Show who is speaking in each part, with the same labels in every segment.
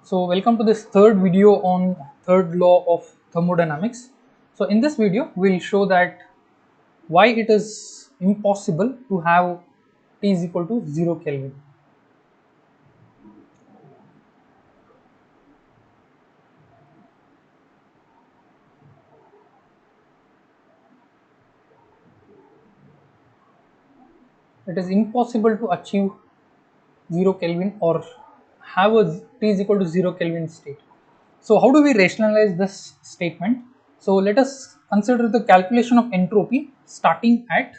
Speaker 1: So welcome to this third video on third law of thermodynamics. So in this video we'll show that why it is impossible to have T is equal to 0 Kelvin. It is impossible to achieve 0 Kelvin or have a T is equal to 0 Kelvin state. So how do we rationalize this statement? So let us consider the calculation of entropy starting at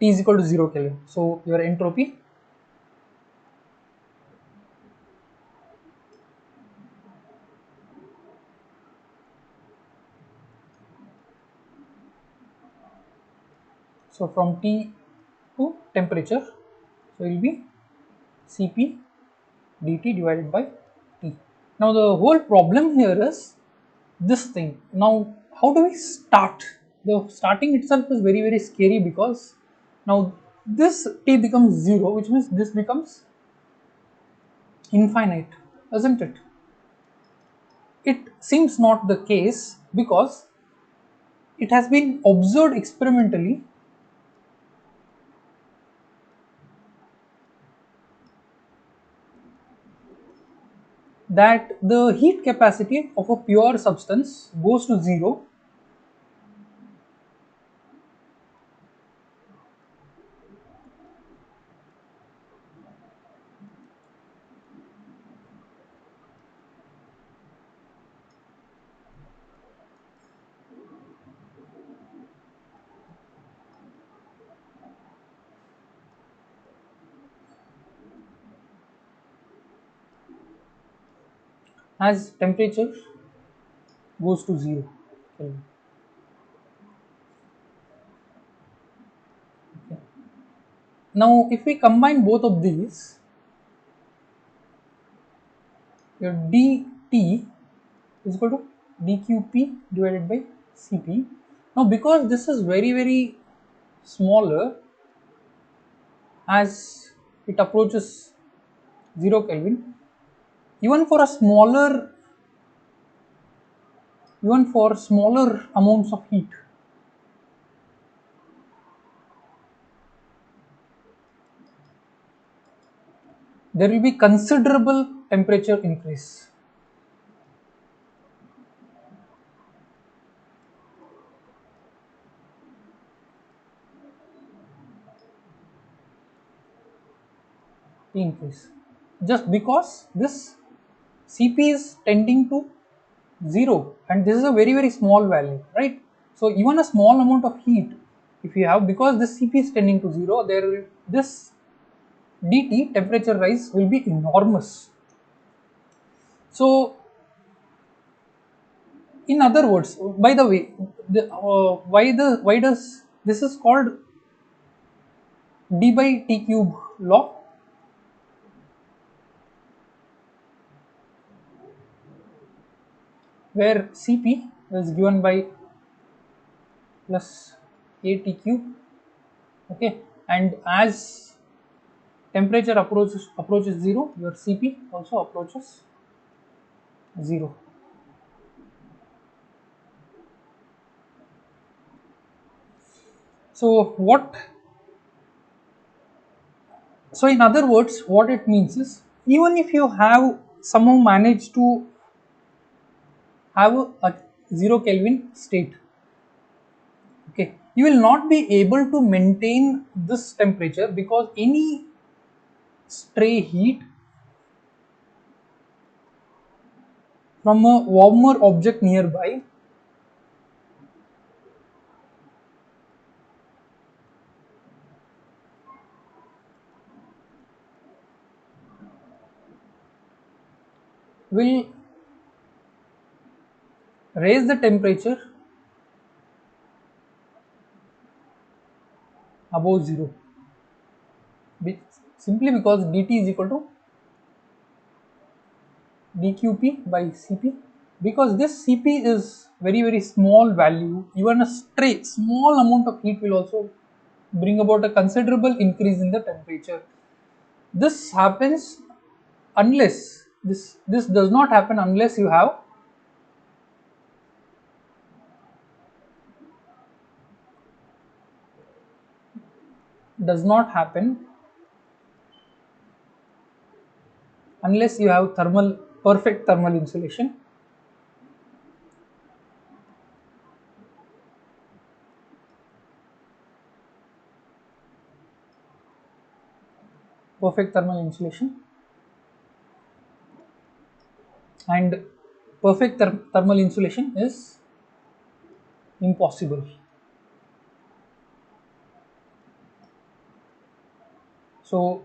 Speaker 1: T is equal to 0 Kelvin. So your entropy, so from T to temperature, so it will be Cp dt divided by T. Now the whole problem here is this thing. Now how do we start? The starting itself is very scary because now this T becomes 0, which means this becomes infinite, isn't it? It seems not the case because it has been observed experimentally that the heat capacity of a pure substance goes to 0 as temperature goes to 0 Kelvin. Okay. Now if we combine both of these, your dt is equal to dqp divided by cp. Now because this is very smaller as it approaches 0 Kelvin, even for a smaller even for smaller amounts of heat, there will be considerable temperature increase. Increase just because this Cp is tending to 0 and this is a very small value, right? So even a small amount of heat if you have, because this Cp is tending to 0, there will, this dt temperature rise will be enormous. So in other words, by the way, why does this is called d by t cube law? Where Cp is given by plus at cube, okay, and as temperature approaches 0, your Cp also approaches 0. So in other words, what it means is, even if you have somehow managed to have a 0 Kelvin state, okay, you will not be able to maintain this temperature because any stray heat from a warmer object nearby will raise the temperature above 0, simply because dt is equal to dqp by cp, because this cp is very small value. Even a stray small amount of heat will also bring about a considerable increase in the temperature. This happens unless This does not happen unless you have does not happen unless you have perfect thermal insulation. Perfect thermal insulation and perfect thermal insulation is impossible. So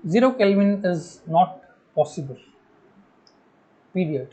Speaker 1: 0 Kelvin is not possible, period.